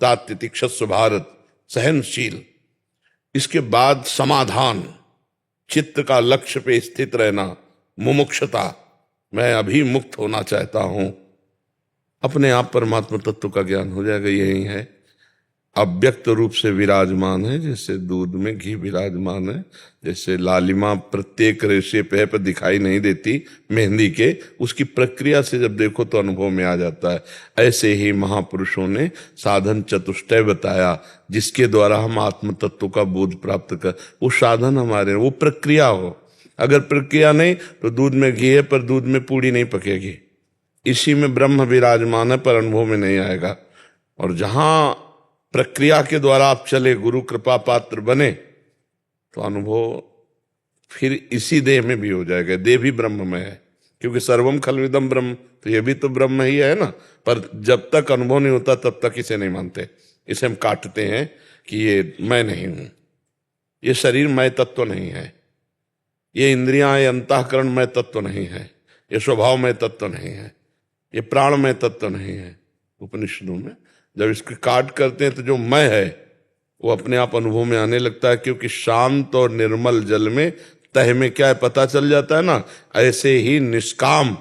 तातितिक्षस्व भारत, सहनशील। इसके बाद समाधान, चित्त का लक्ष्य पे स्थित रहना, मुमुक्षता, मैं अभी मुक्त होना चाहता हूं, अपने आप परमात्मा तत्व का ज्ञान हो जाएगा। यही है, अव्यक्त रूप से विराजमान है, जैसे दूध में घी विराजमान है, जैसे लालिमा प्रत्येक रेशे पे पर दिखाई नहीं देती मेहंदी के, उसकी प्रक्रिया से जब देखो तो अनुभव में आ जाता है। ऐसे ही महापुरुषों ने साधन चतुष्टय बताया, जिसके द्वारा हम आत्म तत्व का बोध प्राप्त कर, वो साधन हमारे, वो प्रक्रिया हो। अगर प्रक्रिया नहीं तो दूध में घी है पर दूध में पूड़ी नहीं पकेगी। इसी में ब्रह्म विराजमान है पर अनुभव में नहीं आएगा। और जहां प्रक्रिया के द्वारा आप चले, गुरु कृपा पात्र बने, तो अनुभव फिर इसी देह में भी हो जाएगा। देह भी ब्रह्म में है, क्योंकि सर्वम खलविदम ब्रह्म, तो ये भी तो ब्रह्म ही है ना। पर जब तक अनुभव नहीं होता तब तक इसे नहीं मानते, इसे हम काटते हैं कि ये मैं नहीं हूं, ये शरीर मैं तत्व नहीं है, ये इंद्रियां, ये अंतःकरण में तत्व नहीं है, ये स्वभाव में तत्व नहीं है, ये प्राण में तत्व नहीं है। उपनिषदों में जब इसकी काट करते हैं तो जो मैं है वो अपने आप अनुभव में आने लगता है, क्योंकि शांत और निर्मल जल में तह में क्या है पता चल जाता है ना। ऐसे ही निष्काम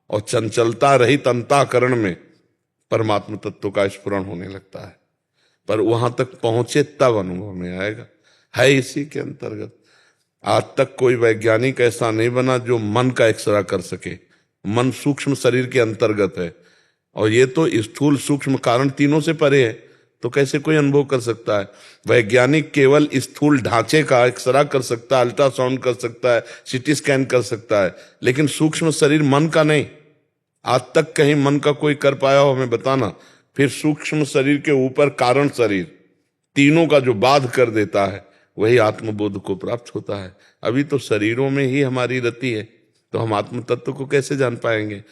और चंचलता रहित अंतःकरण में परमात्मा तत्व का स्फुरण होने लगता है। पर वहां तक पहुंचे तब अनुभव में आएगा, है इसी के अंतर्गत। आज तक कोई वैज्ञानिक ऐसा नहीं बना जो मन का एक्सरा कर सके। मन सूक्ष्म शरीर के अंतर्गत है, और ये तो स्थूल सूक्ष्म कारण तीनों से परे है, तो कैसे कोई अनुभव कर सकता है। वैज्ञानिक केवल स्थूल ढांचे का एक्सरा कर सकता है, अल्ट्रासाउंड कर सकता है, सीटी स्कैन कर सकता है, लेकिन सूक्ष्म शरीर मन का नहीं। आज तक कहीं मन का कोई कर पाया हो हमें बताना। फिर सूक्ष्म शरीर के ऊपर कारण शरीर, तीनों का जो बाध कर देता है, वही आत्मबोध को प्राप्त होता है। अभी तो शरीरों में ही हमारी रति है, तो हम आत्म तत्व को कैसे जान पाएंगे।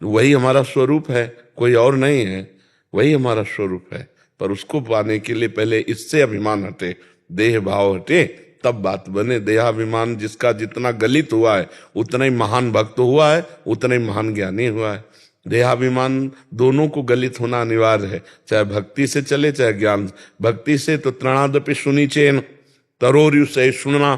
वही हमारा स्वरूप है, कोई और नहीं है, वही हमारा स्वरूप है। पर उसको पाने के लिए पहले इससे अभिमान हटे, देह भाव हटे, तब बात बने। देहाभिमान जिसका जितना गलित हुआ है उतना ही महान भक्त हुआ है, उतना ही महान ज्ञानी हुआ है। देहाभिमान दोनों को गलित होना अनिवार्य है, चाहे भक्ति से चले चाहे ज्ञान। भक्ति से तो तृणादपि सुनिचेन तरोरु से सुनना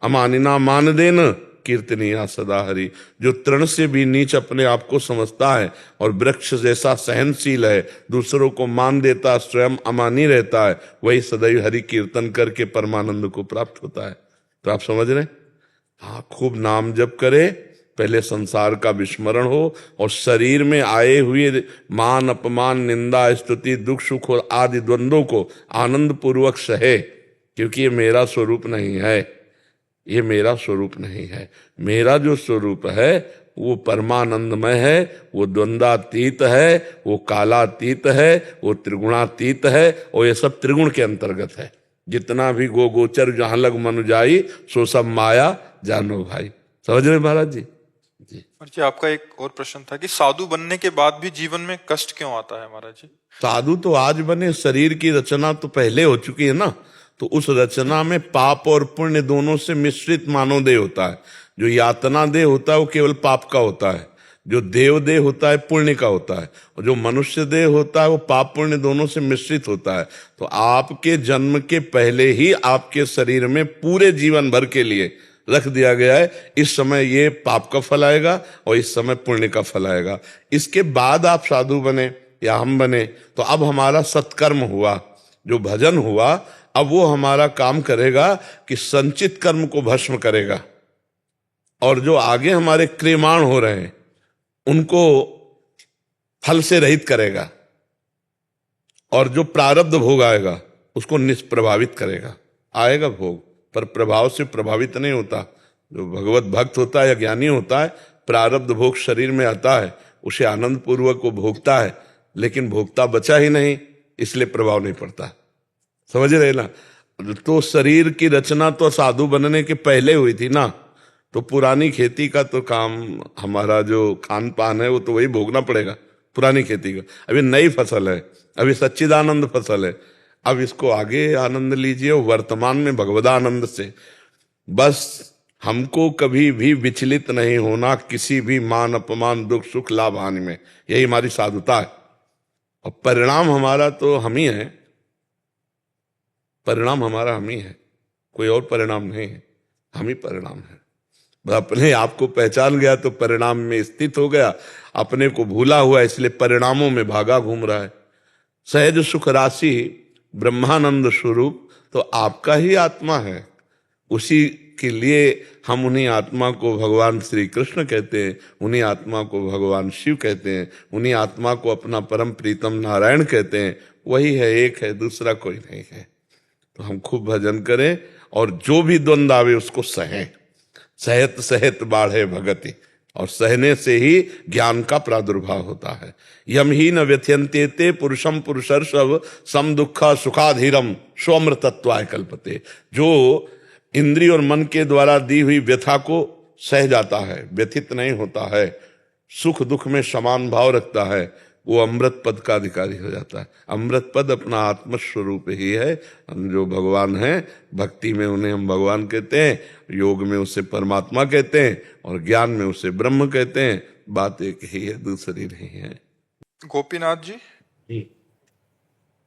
अमानिना मान देन कीर्तनिया सदा हरि। जो तृण से भी नीच अपने आप को समझता है और वृक्ष जैसा सहनशील है, दूसरों को मान देता, स्वयं अमानी रहता है, वही सदैव हरि कीर्तन करके परमानंद को प्राप्त होता है। तो आप समझ रहे हैं? हाँ, खूब नाम जप करे, पहले संसार का विस्मरण हो, और शरीर में आए हुए मान अपमान निंदा स्तुति दुख सुख और आदि द्वंद्वों को आनंद पूर्वक सहे, क्योंकि ये मेरा स्वरूप नहीं है, ये मेरा स्वरूप नहीं है। मेरा जो स्वरूप है वो परमानंदमय है, वो द्वंद्वातीत है, वो कालातीत है, वो त्रिगुणातीत है, और ये सब त्रिगुण के अंतर्गत है। जितना भी गो गोचर जहां लग मनु जाई, सो सब माया जानो भाई। समझ रहे महाराज जी? जी, आपका एक और प्रश्न था कि साधु बनने के बाद भी जीवन में कष्ट क्यों आता है महाराज जी? साधु तो आज बने, शरीर की रचना तो पहले हो चुकी है ना। तो उस रचना में पाप और पुण्य दोनों से मिश्रित मानव देह होता है। जो यातना देह होता है वो केवल पाप का होता है, जो देव देह होता है पुण्य का होता है, और जो मनुष्य देह होता है वो पाप पुण्य दोनों से मिश्रित होता है। तो आपके जन्म के पहले ही आपके शरीर में पूरे जीवन भर के लिए रख दिया गया है, इस समय ये पाप का फल आएगा और इस समय पुण्य का फल आएगा। इसके बाद आप साधु बने या हम बने, तो अब हमारा सत्कर्म हुआ, जो भजन हुआ, अब वो हमारा काम करेगा कि संचित कर्म को भस्म करेगा, और जो आगे हमारे क्रियमाण हो रहे हैं उनको फल से रहित करेगा, और जो प्रारब्ध भोग आएगा उसको निष्प्रभावित करेगा। आएगा भोग पर प्रभाव से प्रभावित नहीं होता। जो भगवत भक्त होता है या ज्ञानी होता है, प्रारब्ध भोग शरीर में आता है, उसे आनंद पूर्वक वो भोगता है, लेकिन भोगता बचा ही नहीं, इसलिए प्रभाव नहीं पड़ता। समझ रहे ना? तो शरीर की रचना तो साधु बनने के पहले हुई थी ना। तो पुरानी खेती का तो काम, हमारा जो खान पान है वो तो वही भोगना पड़ेगा, पुरानी खेती का। अभी नई फसल है, अभी सच्चिदानंद फसल है, अब इसको आगे आनंद लीजिए वर्तमान में भगवदानंद से। बस हमको कभी भी विचलित नहीं होना किसी भी मान अपमान दुख सुख लाभ हानि में, यही हमारी साधुता है। और परिणाम हमारा तो हम ही हैं, परिणाम हमारा हम ही है, कोई और परिणाम नहीं है, हम ही परिणाम है। अपने आप को पहचान गया तो परिणाम में स्थित हो गया, अपने को भूला हुआ इसलिए परिणामों में भागा घूम रहा है। सहज सुख राशि ब्रह्मानंद स्वरूप तो आपका ही आत्मा है, उसी के लिए हम उन्हीं आत्मा को भगवान श्री कृष्ण कहते हैं, उन्हीं आत्मा को भगवान शिव कहते हैं, उन्हीं आत्मा को अपना परम प्रीतम नारायण कहते हैं। वही है, एक है, दूसरा कोई नहीं है। तो हम खूब भजन करें और जो भी द्वंद आवे उसको सहें। सहत सहत बाढ़े भगति, और सहने से ही ज्ञान का प्रादुर्भाव होता है। यम ही न व्यथयन्ते ते पुरुषम पुरुषर्षव सम दुखा सुखाधीरम स्वमृतत्वाय कल्पते। जो इंद्रिय और मन के द्वारा दी हुई व्यथा को सह जाता है, व्यथित नहीं होता है, सुख दुख में समान भाव रखता है, वो अमृत पद का अधिकारी हो जाता है। अमृत पद अपना आत्मस्वरूप ही है। हम जो भगवान हैं, भक्ति में उन्हें हम भगवान कहते हैं, योग में उसे परमात्मा कहते हैं, और ज्ञान में उसे ब्रह्म कहते हैं। बात एक ही है, दूसरी नहीं है। गोपीनाथ जी,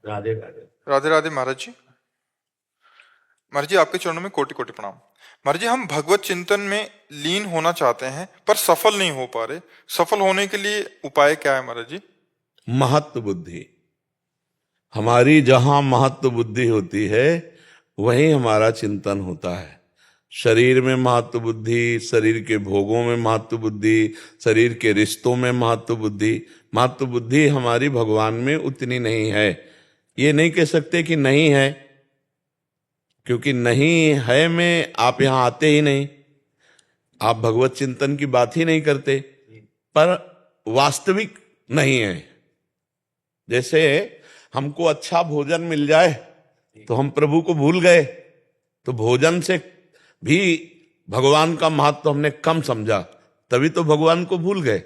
राधे राधे। राधे राधे महाराज जी। महाराज जी, आपके चरणों में कोटि कोटि प्रणाम। महाराज जी, हम भगवत चिंतन में लीन होना चाहते हैं पर सफल नहीं हो पा रहे। सफल होने के लिए उपाय क्या है महाराज जी? महत्व बुद्धि। हमारी जहां महत्व बुद्धि होती है वहीं हमारा चिंतन होता है। शरीर में महत्व बुद्धि, शरीर के भोगों में महत्व बुद्धि, शरीर के रिश्तों में महत्व बुद्धि। महत्व बुद्धि हमारी भगवान में उतनी नहीं है। ये नहीं कह सकते कि नहीं है, क्योंकि नहीं है में आप यहां आते ही नहीं, आप भगवत चिंतन की बात ही नहीं करते, पर वास्तविक नहीं है। जैसे हमको अच्छा भोजन मिल जाए तो हम प्रभु को भूल गए, तो भोजन से भी भगवान का महत्व हमने कम समझा, तभी तो भगवान को भूल गए।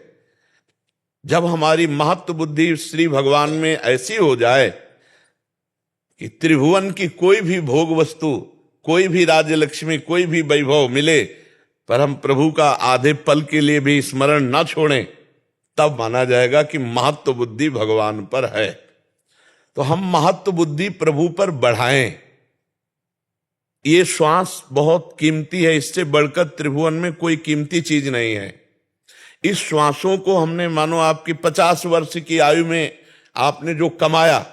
जब हमारी महत्व बुद्धि श्री भगवान में ऐसी हो जाए कि त्रिभुवन की कोई भी भोग वस्तु, कोई भी राज्य लक्ष्मी, कोई भी वैभव मिले, पर हम प्रभु का आधे पल के लिए भी स्मरण न छोड़ें, तब माना जाएगा कि महत्व बुद्धि भगवान पर है। तो हम महत्व बुद्धि प्रभु पर बढ़ाएं। ये श्वास बहुत कीमती है, इससे बढ़कर त्रिभुवन में कोई कीमती चीज नहीं है। इस श्वासों को हमने, मानो आपकी 50 वर्ष की आयु में आपने जो कमाया,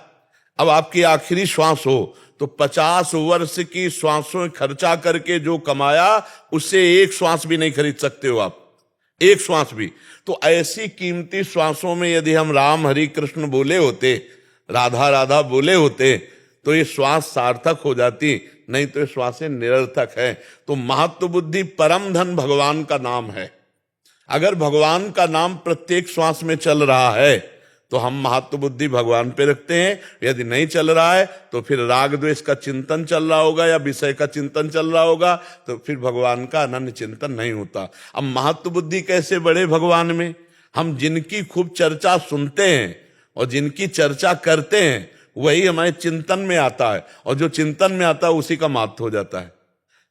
अब आपकी आखिरी श्वास हो, तो 50 वर्ष की श्वासों खर्चा करके जो कमाया, उससे एक श्वास भी नहीं खरीद सकते हो आप, एक श्वास भी। तो ऐसी कीमती श्वासों में यदि हम राम हरि कृष्ण बोले होते, राधा राधा बोले होते, तो ये श्वास सार्थक हो जाती, नहीं तो ये श्वासें निरर्थक है। तो महत्व बुद्धि परम धन भगवान का नाम है। अगर भगवान का नाम प्रत्येक श्वास में चल रहा है तो हम महत्व बुद्धि भगवान पे रखते हैं। यदि नहीं चल रहा है तो फिर राग द्वेष का चिंतन चल रहा होगा या विषय का चिंतन चल रहा होगा, तो फिर भगवान का अनन्य चिंतन नहीं होता। अब महत्व बुद्धि कैसे बढ़े भगवान में? हम जिनकी खूब चर्चा सुनते हैं और जिनकी चर्चा करते हैं वही हमारे चिंतन में आता है, और जो चिंतन में आता है उसी का महत्व हो जाता है।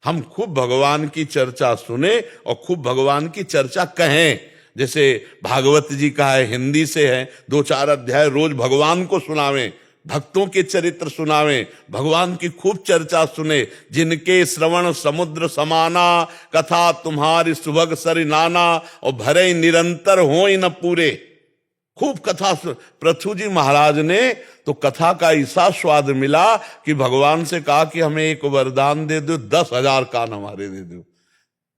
हम खूब भगवान की चर्चा सुने और खूब भगवान की चर्चा कहें। जैसे भागवत जी का है, हिंदी से है, 2-4 अध्याय रोज भगवान को सुनावें, भक्तों के चरित्र सुनावें, भगवान की खूब चर्चा सुने। जिनके श्रवण समुद्र समाना, कथा तुम्हारी सुभग सरि नाना, और भरे निरंतर होई न पूरे। खूब कथा पृथु जी महाराज ने तो कथा का ऐसा स्वाद मिला कि भगवान से कहा कि हमें एक वरदान दे दो, 10,000 कान हमारे दे दो।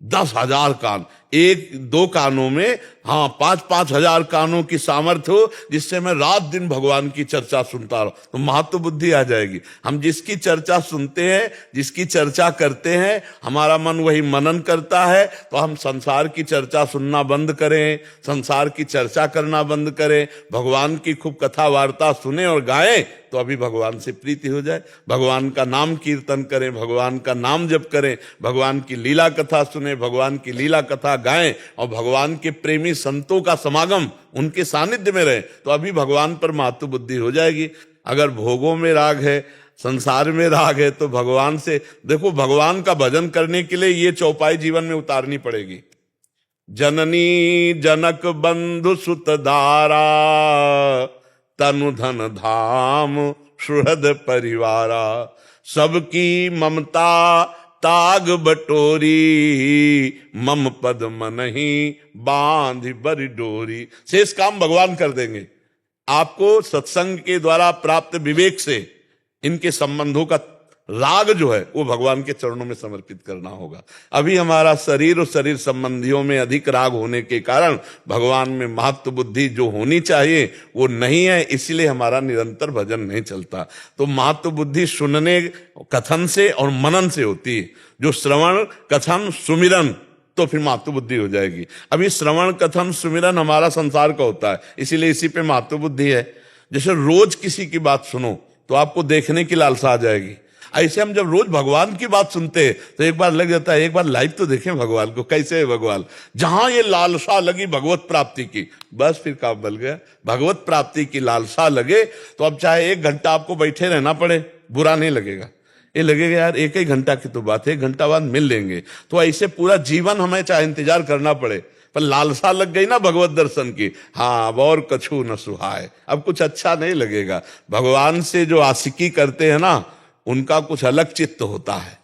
10,000 कान, 1-2 कानों में, हाँ 5-5 हजार कानों की सामर्थ्य हो, जिससे मैं रात दिन भगवान की चर्चा सुनता रहूं, तो महत्व बुद्धि आ जाएगी। हम जिसकी चर्चा सुनते हैं, जिसकी चर्चा करते हैं, हमारा मन वही मनन करता है। तो हम संसार की चर्चा सुनना बंद करें, संसार की चर्चा करना बंद करें, भगवान की खूब कथा वार्ता सुने और गाएं, तो अभी भगवान से प्रीति हो जाए। भगवान का नाम कीर्तन करें, भगवान का नाम जप करें, भगवान की लीला कथा सुने, भगवान की लीला कथा गाएं, और भगवान के प्रेमी संतों का समागम, उनके सानिध्य में रहे, तो अभी भगवान पर महत्व बुद्धि हो जाएगी। अगर भोगों में राग है, संसार में राग है, तो भगवान से देखो, भगवान का भजन करने के लिए ये चौपाई जीवन में उतारनी पड़ेगी। जननी जनक बंधु सुत दारा, तनु धन धाम सुहृद परिवारा। सबकी ममता ताग बटोरी, मम पद मन ही बांध बरी डोरी। शेष काम भगवान कर देंगे। आपको सत्संग के द्वारा प्राप्त विवेक से इनके संबंधों का राग जो है वो भगवान के चरणों में समर्पित करना होगा। अभी हमारा शरीर और शरीर संबंधियों में अधिक राग होने के कारण भगवान में महत्व बुद्धि जो होनी चाहिए वो नहीं है, इसलिए हमारा निरंतर भजन नहीं चलता। तो महत्व बुद्धि सुनने कथन से और मनन से होती है। जो श्रवण कथन सुमिरन तो फिर महत्व बुद्धि हो जाएगी। अभी श्रवण कथन सुमिरन हमारा संसार का होता है, इसीलिए इसी पे महत्व बुद्धि है। जैसे रोज किसी की बात सुनो तो आपको देखने की लालसा आ जाएगी। ऐसे हम जब रोज भगवान की बात सुनते हैं तो एक बार लग जाता है एक बार लाइव तो देखें भगवान को, कैसे है भगवान। जहां ये लालसा लगी भगवत प्राप्ति की, बस फिर काम बन गया। भगवत प्राप्ति की लालसा लगे तो अब चाहे 1 घंटा आपको बैठे रहना पड़े, बुरा नहीं लगेगा। ये लगेगा यार 1 घंटा की तो बात है, 1 घंटा बाद मिल लेंगे। तो ऐसे पूरा जीवन हमें चाहे इंतजार करना पड़े, पर लालसा लग गई ना भगवत दर्शन की, हाँ अब और कछु न सुहाए, अब कुछ अच्छा नहीं लगेगा। भगवान से जो आशिकी करते हैं ना उनका कुछ अलग चित्त होता है।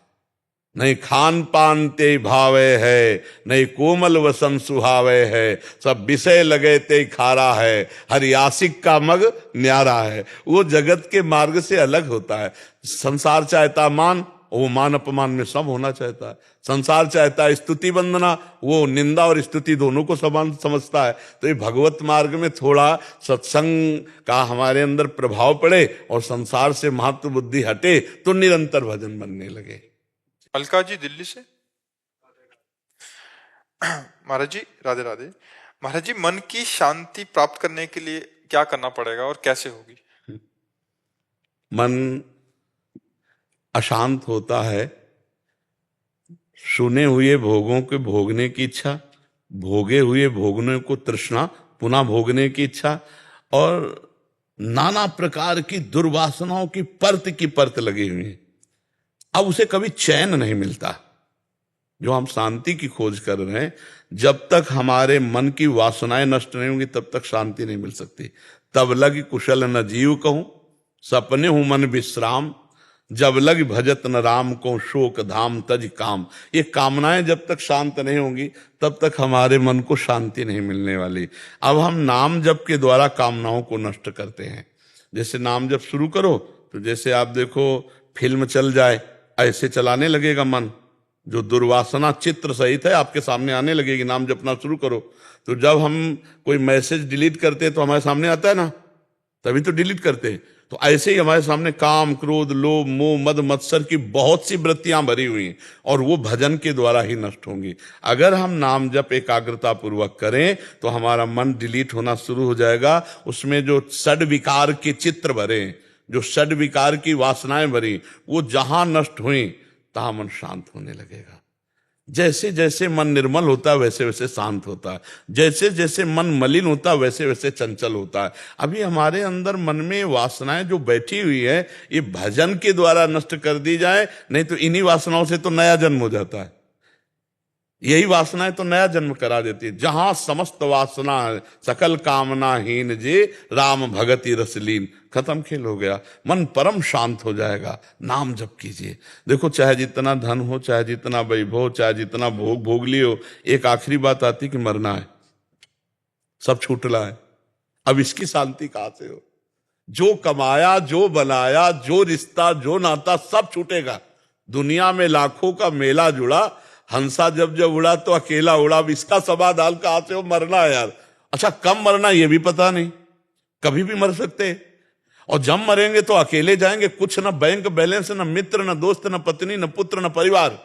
नहीं खान पान ते भावे है, नहीं कोमल वसन सुहावे है, सब विषय लगे ते खारा है, हरि आशिक का मग न्यारा है। वो जगत के मार्ग से अलग होता है। संसार चाहता मान, वो मान अपमान में सब होना चाहता है। संसार चाहता है स्तुति वंदना, वो निंदा और स्तुति दोनों को समान समझता है। तो ये भगवत मार्ग में थोड़ा सत्संग का हमारे अंदर प्रभाव पड़े और संसार से महत्व बुद्धि हटे तो निरंतर भजन बनने लगे। अलका जी दिल्ली से। महाराज जी राधे राधे। महाराज जी मन की शांति प्राप्त करने के लिए क्या करना पड़ेगा और कैसे होगी? मन अशांत होता है, सुने हुए भोगों के भोगने की इच्छा, भोगे हुए भोगने को तृष्णा, पुनः भोगने की इच्छा, और नाना प्रकार की दुर्वासनाओं की परत लगी हुई है। अब उसे कभी चैन नहीं मिलता। जो हम शांति की खोज कर रहे हैं, जब तक हमारे मन की वासनाएं नष्ट नहीं होंगी तब तक शांति नहीं मिल सकती। तब लग कुशल न जीव कहूं, सपने हूं मन विश्राम, जब लग भजत न राम को शोक धाम तज काम। ये कामनाएं जब तक शांत नहीं होंगी तब तक हमारे मन को शांति नहीं मिलने वाली। अब हम नाम जप के द्वारा कामनाओं को नष्ट करते हैं। जैसे नाम जप शुरू करो तो जैसे आप देखो फिल्म चल जाए ऐसे चलाने लगेगा मन। जो दुर्वासना चित्र सहित है आपके सामने आने लगेगी। नाम जपना शुरू करो तो जब हम कोई मैसेज डिलीट करते हैं तो हमारे सामने आता है ना, तभी तो डिलीट करते हैं। तो ऐसे ही हमारे सामने काम क्रोध लोभ मोह मद मत्सर की बहुत सी वृत्तियां भरी हुई हैं और वो भजन के द्वारा ही नष्ट होंगी। अगर हम नाम जप एकाग्रता पूर्वक करें तो हमारा मन डिलीट होना शुरू हो जाएगा। उसमें जो षड विकार के चित्र भरे, जो षड विकार की वासनाएं भरी, वो जहां नष्ट हुई तहां मन शांत होने लगेगा। जैसे जैसे मन निर्मल होता है वैसे वैसे शांत होता है। जैसे जैसे मन मलिन होता है वैसे वैसे चंचल होता है। अभी हमारे अंदर मन में वासनाएं जो बैठी हुई है ये भजन के द्वारा नष्ट कर दी जाए, नहीं तो इन्हीं वासनाओं से तो नया जन्म हो जाता है। यही वासनाएं तो नया जन्म करा देती है। जहां समस्त वासना सकल कामनाहीन जे राम भगति रसलीन, खत्म खेल हो गया। मन परम शांत हो जाएगा। नाम जप कीजिए। देखो चाहे जितना धन हो, चाहे जितना वैभव, चाहे जितना भोग भोग लियो, एक आखिरी बात आती कि मरना है, सब छूटला है। अब इसकी शांति कहां से हो? जो कमाया, जो बनाया, जो रिश्ता, जो नाता सब छूटेगा। दुनिया में लाखों का मेला जुड़ा, हंसा जब जब उड़ा तो अकेला उड़ा। अब इसका समाधान कहां से हो? मरना है यार। अच्छा कब मरना ये भी पता नहीं, कभी भी मर सकते हैं। और जब मरेंगे तो अकेले जाएंगे, कुछ न बैंक बैलेंस, न मित्र, न दोस्त, न पत्नी, न पुत्र, न परिवार।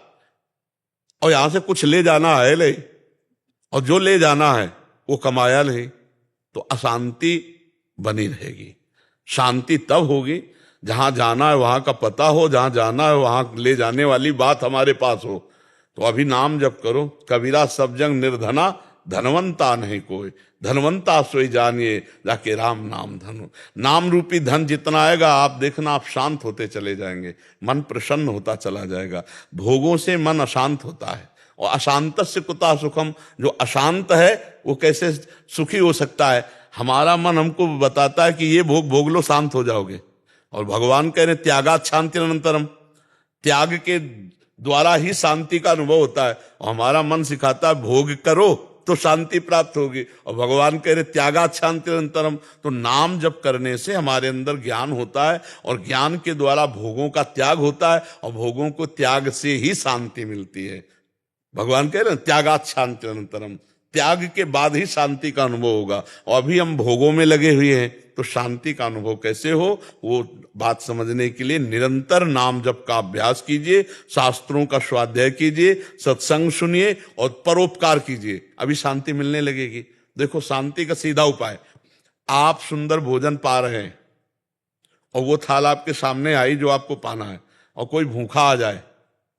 और यहां से कुछ ले जाना है ले, और जो ले जाना है वो कमाया ले, तो अशांति बनी रहेगी। शांति तब होगी जहां जाना है वहां का पता हो, जहां जाना है वहां ले जाने वाली बात हमारे पास हो। तो अभी नाम जप करो। कबीरा सब जंग निर्धना, धनवंता नहीं कोई, धनवंता सोई जानिए जाके राम नाम धनु। नाम रूपी धन जितना आएगा आप देखना आप शांत होते चले जाएंगे। मन प्रसन्न होता चला जाएगा। भोगों से मन अशांत होता है। और अशांतस्य कुतः सुखम, जो अशांत है वो कैसे सुखी हो सकता है? हमारा मन हमको बताता है कि ये भोग भोग लो शांत हो जाओगे। और भगवान कह रहे त्यागात शांति अनंतरम, त्याग के द्वारा ही शांति का अनुभव होता है। और हमारा मन सिखाता है भोग करो तो शांति प्राप्त होगी, और भगवान कह रहे त्यागात् शांतिरंतरम। तो नाम जप करने से हमारे अंदर ज्ञान होता है, और ज्ञान के द्वारा भोगों का त्याग होता है, और भोगों को त्याग से ही शांति मिलती है। भगवान कह रहे हैं त्यागात् शांतिरंतरम, त्याग के बाद ही शांति का अनुभव होगा। और अभी हम भोगों में लगे हुए हैं, तो शांति का अनुभव कैसे हो, वो बात समझने के लिए निरंतर नाम जप का अभ्यास कीजिए, शास्त्रों का स्वाध्याय कीजिए, सत्संग सुनिए और परोपकार कीजिए, अभी शांति मिलने लगेगी। देखो शांति का सीधा उपाय, आप सुंदर भोजन पा रहे हैं और वो थाल आपके सामने आई जो आपको पाना है, और कोई भूखा आ जाए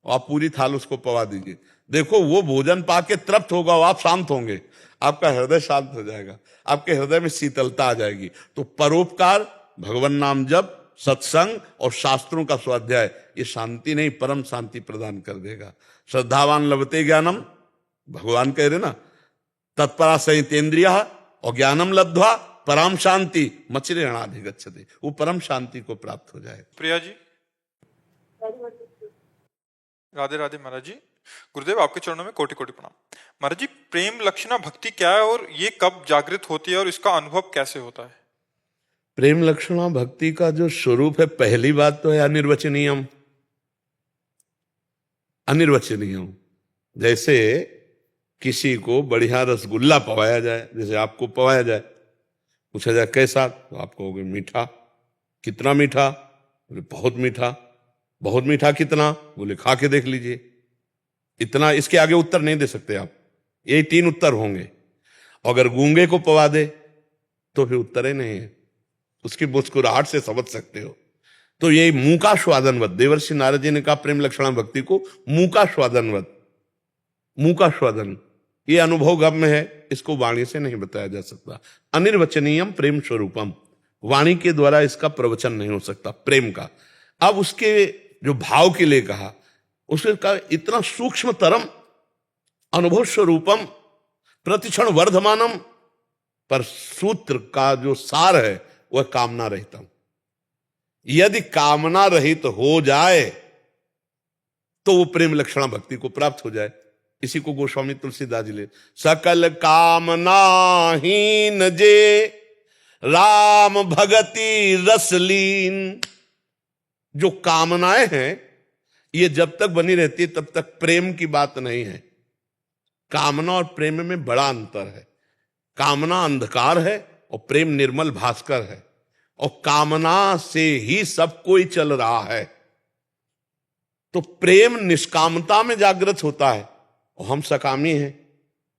और आप पूरी थाल उसको पवा दीजिए। देखो वो भोजन पाके तृप्त होगा और आप शांत होंगे, आपका हृदय शांत हो जाएगा, आपके हृदय में शीतलता आ जाएगी। तो परोपकार, भगवान नाम जप, सत्संग और शास्त्रों का स्वाध्याय, ये शांति नहीं परम शांति प्रदान कर देगा। श्रद्धावान लभते ज्ञानम, भगवान कह रहे ना, तत्परा संयतेन्द्रियः, और ज्ञानम लब्ध्वा परम शांति मचिरेणाधिगच्छति, वो परम शांति को प्राप्त हो जाए। प्रिया जी, राधे राधे महाराज जी। गुरुदेव आपके चरणों में कोटि कोटि प्रणाम। महाराज जी, प्रेम लक्षणा भक्ति क्या है और ये कब जागृत होती है और इसका अनुभव कैसे होता है? प्रेम लक्षणा भक्ति का जो स्वरूप है, पहली बात तो है अनिर्वचनीयम। अनिर्वचनीयम, जैसे किसी को बढ़िया रसगुल्ला पवाया जाए, जैसे आपको पवाया जाए, पूछा जाए कैसा, तो आप कहोगे मीठा। कितना मीठा? बोले बहुत मीठा। बहुत मीठा कितना? बोले खा के देख लीजिए। इतना, इसके आगे उत्तर नहीं दे सकते आप, यही 3 उत्तर होंगे। अगर गूंगे को पवा दे तो फिर उत्तर ही नहीं है, उसकी मुस्कुराहट से समझ सकते हो। तो ये मुंह का स्वादनवत, देवर्षि नारद जी ने कहा प्रेम लक्षणा भक्ति को मुंह का स्वादनवत, मुंह का स्वादन, ये अनुभव गम्य है, इसको वाणी से नहीं बताया जा सकता। अनिर्वचनीयम प्रेम स्वरूपम, वाणी के द्वारा इसका प्रवचन नहीं हो सकता प्रेम का। अब उसके जो भाव के लिए कहा, उसका इतना सूक्ष्म तरम अनुभव स्वरूपम प्रतिक्षण वर्धमानम, पर सूत्र का जो सार है वह कामना रहितम। यदि कामना रहित हो जाए तो वो प्रेम लक्षणा भक्ति को प्राप्त हो जाए। इसी को गोस्वामी तुलसीदास जी ले, सकल कामना हीन जे राम भगति रसलीन। जो कामनाएं हैं ये जब तक बनी रहती है तब तक प्रेम की बात नहीं है। कामना और प्रेम में बड़ा अंतर है। कामना अंधकार है और प्रेम निर्मल भास्कर है, और कामना से ही सब कोई चल रहा है। तो प्रेम निष्कामता में जागृत होता है और हम सकामी हैं,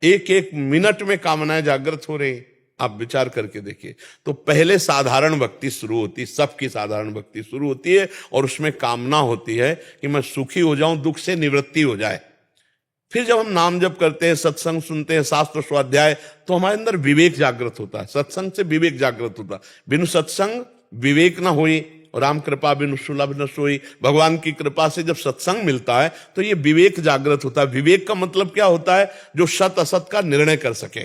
एक एक मिनट में कामनाएं जागृत हो रही। आप विचार करके देखिए, तो पहले साधारण भक्ति शुरू होती है, सबकी साधारण भक्ति शुरू होती है, और उसमें कामना होती है कि मैं सुखी हो जाऊं, दुख से निवृत्ति हो जाए। फिर जब हम नाम जप करते हैं, सत्संग सुनते हैं, शास्त्र स्वाध्याय, तो हमारे अंदर विवेक जागृत होता है। सत्संग से विवेक जागृत होता है। बिनु सत्संग विवेक ना हुई, और राम कृपा बिनु सुलभ न सोई। भगवान की कृपा से जब सत्संग मिलता है तो ये विवेक जागृत होता है। विवेक का मतलब क्या होता है? जो सत असत का निर्णय कर सके।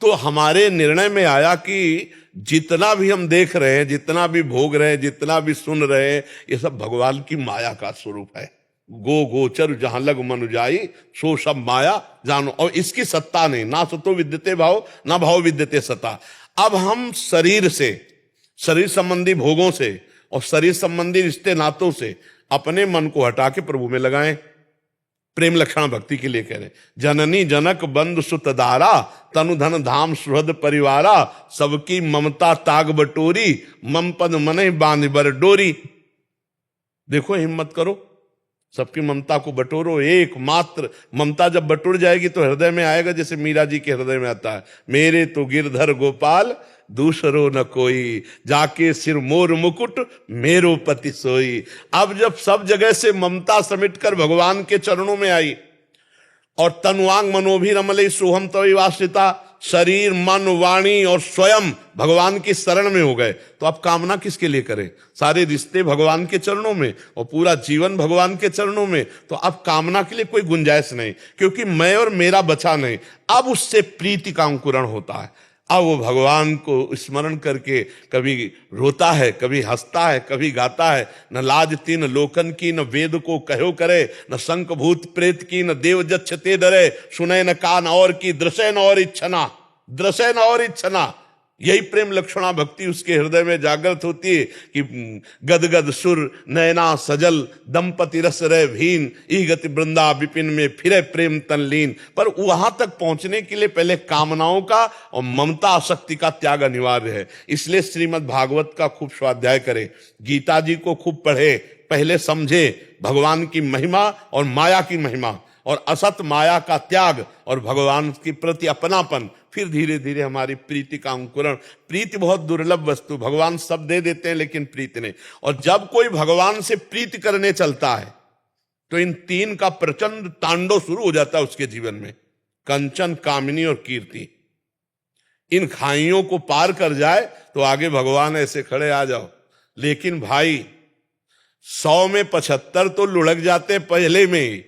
तो हमारे निर्णय में आया कि जितना भी हम देख रहे हैं, जितना भी भोग रहे हैं, जितना भी सुन रहे हैं, ये सब भगवान की माया का स्वरूप है। गो गोचर जहां लग मनु जाई, सो सब माया जानो। और इसकी सत्ता नहीं, ना सतो विद्यते भाव, ना भाव विद्यते सत्ता। अब हम शरीर से, शरीर संबंधी भोगों से और शरीर संबंधी रिश्ते नातों से अपने मन को हटा के प्रभु में लगाएं। प्रेम लक्षण भक्ति के लिए कह रहे, जननी जनक बंधु सुत दारा, तनु धन धाम सुहृद परिवारा, सबकी ममता ताग बटोरी, मम पद मने बांध बर डोरी। देखो हिम्मत करो, सबकी ममता को बटोरो। एकमात्र ममता जब बटोर जाएगी तो हृदय में आएगा, जैसे मीरा जी के हृदय में आता है, मेरे तो गिरधर गोपाल दूसरो न कोई, जाके सिर मोर मुकुट मेरो पति सोई। अब जब सब जगह से ममता समेट कर भगवान के चरणों में आई, और तनुआंग मनोभिरमले सोहम तविवासिता, शरीर मन वाणी और स्वयं भगवान की शरण में हो गए, तो आप कामना किसके लिए करें? सारे रिश्ते भगवान के चरणों में और पूरा जीवन भगवान के चरणों में, तो अब कामना के लिए कोई गुंजाइश नहीं, क्योंकि मैं और मेरा बचा नहीं। अब उससे प्रीति का अंकुरण होता है। अब वो भगवान को स्मरण करके कभी रोता है, कभी हंसता है, कभी गाता है। न लाज तीन लोकन की, न वेद को कहो करे, न शंख भूत प्रेत की, न देव जच्छते डरे, सुने न कान और की, दृश्य न और इच्छना, दृश्य न और इच्छना। यही प्रेम लक्षणा भक्ति उसके हृदय में जागृत होती है कि गदगद सुर नयना सजल, दंपति रस रह भीन, ई गति वृंदा विपिन में फिरे प्रेम तनलीन। पर वहां तक पहुंचने के लिए पहले कामनाओं का और ममता आसक्ति का त्याग अनिवार्य है। इसलिए श्रीमद् भागवत का खूब स्वाध्याय करें, गीता जी को खूब पढ़े, पहले समझे भगवान की महिमा और माया की महिमा और असत माया का त्याग और भगवान के प्रति अपनापन। फिर धीरे धीरे हमारी प्रीति का अंकुरण। प्रीति बहुत दुर्लभ वस्तु, भगवान सब दे देते हैं लेकिन प्रीति नहीं। और जब कोई भगवान से प्रीति करने चलता है तो इन तीन का प्रचंड तांडव शुरू हो जाता है उसके जीवन में, कंचन, कामिनी और कीर्ति। इन खाइयों को पार कर जाए तो आगे भगवान ऐसे खड़े आ जाओ। लेकिन भाई 100 में 75 तो लुढ़क जाते पहले में ही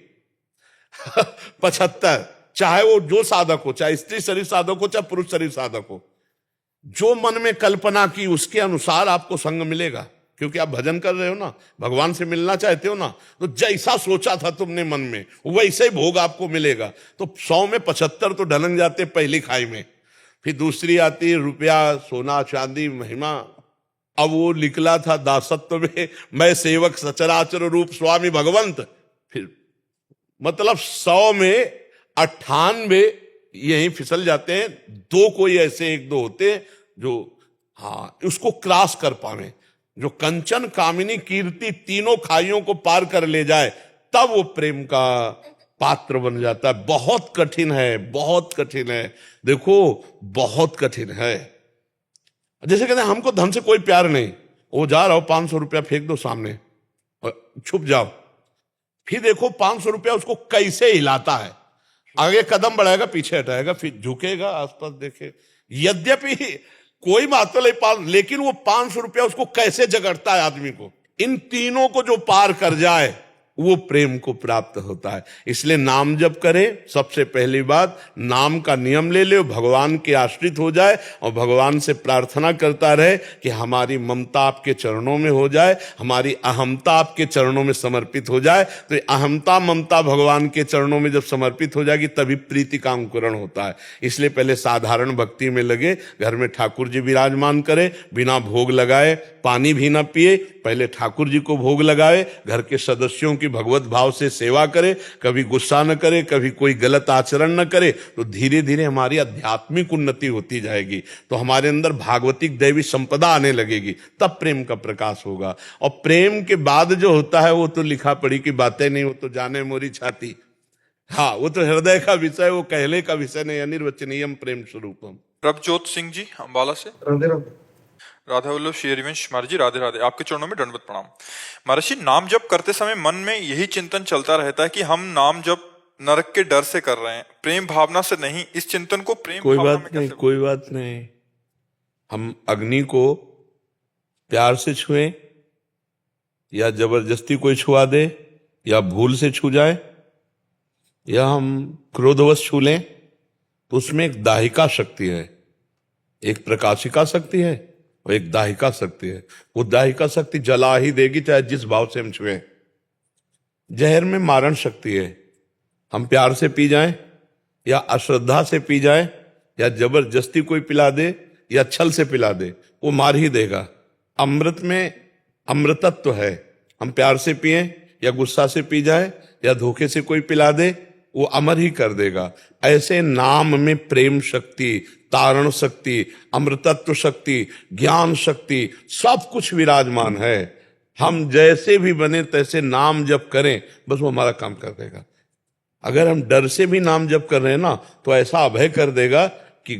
75, चाहे वो जो साधक हो, चाहे स्त्री शरीर साधक हो, चाहे पुरुष शरीर साधक हो, जो मन में कल्पना की उसके अनुसार आपको संग मिलेगा। क्योंकि आप भजन कर रहे हो ना, भगवान से मिलना चाहते हो ना, तो जैसा सोचा था तुमने मन में वैसे ही भोग आपको मिलेगा। तो 100 में 75 तो ढलक जाते पहली खाई में। फिर दूसरी आती है रुपया, सोना, चांदी, महिमा। अब वो निकला था दासत्व में, मैं सेवक सचराचर रूप स्वामी भगवंत। फिर मतलब 100 में 98 यहीं फिसल जाते हैं। दो कोई ऐसे एक दो होते हैं जो उसको क्रॉस कर पावे, जो कंचन, कामिनी, कीर्ति तीनों खाइयों को पार कर ले जाए, तब वो प्रेम का पात्र बन जाता है। बहुत कठिन है, बहुत कठिन है। देखो बहुत कठिन है। जैसे कहते हैं हमको धन से कोई प्यार नहीं, वो जा रहा हो 500 रुपया फेंक दो सामने और छुप जाओ। फिर देखो 500 रुपया उसको कैसे हिलाता है, आगे कदम बढ़ाएगा, पीछे हटाएगा, फिर झुकेगा, आसपास देखे। यद्यपि कोई बात तो नहीं, लेकिन वो 500 रुपया उसको कैसे जगड़ता है आदमी को। इन तीनों को जो पार कर जाए वो प्रेम को प्राप्त होता है। इसलिए नाम जप करे, सबसे पहली बात नाम का नियम ले ले, भगवान के आश्रित हो जाए और भगवान से प्रार्थना करता रहे कि हमारी ममता आपके चरणों में हो जाए, हमारी अहमता आपके चरणों में समर्पित हो जाए। तो ये अहमता ममता भगवान के चरणों में जब समर्पित हो जाएगी तभी प्रीति का अंकुरण होता है। इसलिए पहले साधारण भक्ति में लगे, घर में ठाकुर जी विराजमान करे, बिना भोग लगाए पानी भी ना पिए, पहले ठाकुर जी को भोग लगाए, घर के सदस्यों की भगवत भाव से सेवा करे, कभी गुस्सा न करे, कभी कोई गलत आचरण न करे। तो धीरे धीरे हमारी आध्यात्मिक उन्नति होती जाएगी, तो हमारे अंदर भागवतिक दैवी संपदा आने लगेगी, तब प्रेम का प्रकाश होगा। और प्रेम के बाद जो होता है वो तो लिखा पढ़ी की बातें नहीं, वो तो जाने मोरी छाती। हाँ, वो तो हृदय का विषय, वो कहले का विषय नहीं। अनिर्वचनीयम प्रेम स्वरूपम। प्रभजोत सिंह जी अंबाला से। राधा वल्लभ श्री हरिवंश महाराज जी, राधे राधे। आपके चरणों में दंडवत प्रणाम। महाराज जी, नाम जप करते समय मन में यही चिंतन चलता रहता है कि हम नाम जप नरक के डर से कर रहे हैं, प्रेम भावना से नहीं। इस चिंतन को प्रेम कोई भावना बात में नहीं, कैसे? कोई बात नहीं। हम अग्नि को प्यार से छुएं या जबरदस्ती कोई छुआ दे या भूल से छू जाए या हम क्रोधवश छू लें, तो उसमें एक दाहिका शक्ति है, एक प्रकाशिका शक्ति है और एक दाहिका शक्ति है। वो दाहिका शक्ति जला ही देगी चाहे जिस भाव से हम छुएं। जहर में मारण शक्ति है, हम प्यार से पी जाएं या अश्रद्धा से पी जाएं या जबरदस्ती कोई पिला दे या छल से पिला दे, वो मार ही देगा। अमृत में अमृतत्व है, हम प्यार से पिए या गुस्सा से पी जाए या धोखे से कोई पिला दे, वो अमर ही कर देगा। ऐसे नाम में प्रेम शक्ति, तारण शक्ति, अमृतत्व शक्ति, ज्ञान शक्ति, सब कुछ विराजमान है। हम जैसे भी बने तैसे नाम जप करें, बस वो हमारा काम कर देगा। अगर हम डर से भी नाम जप कर रहे हैं ना, तो ऐसा अभय कर देगा कि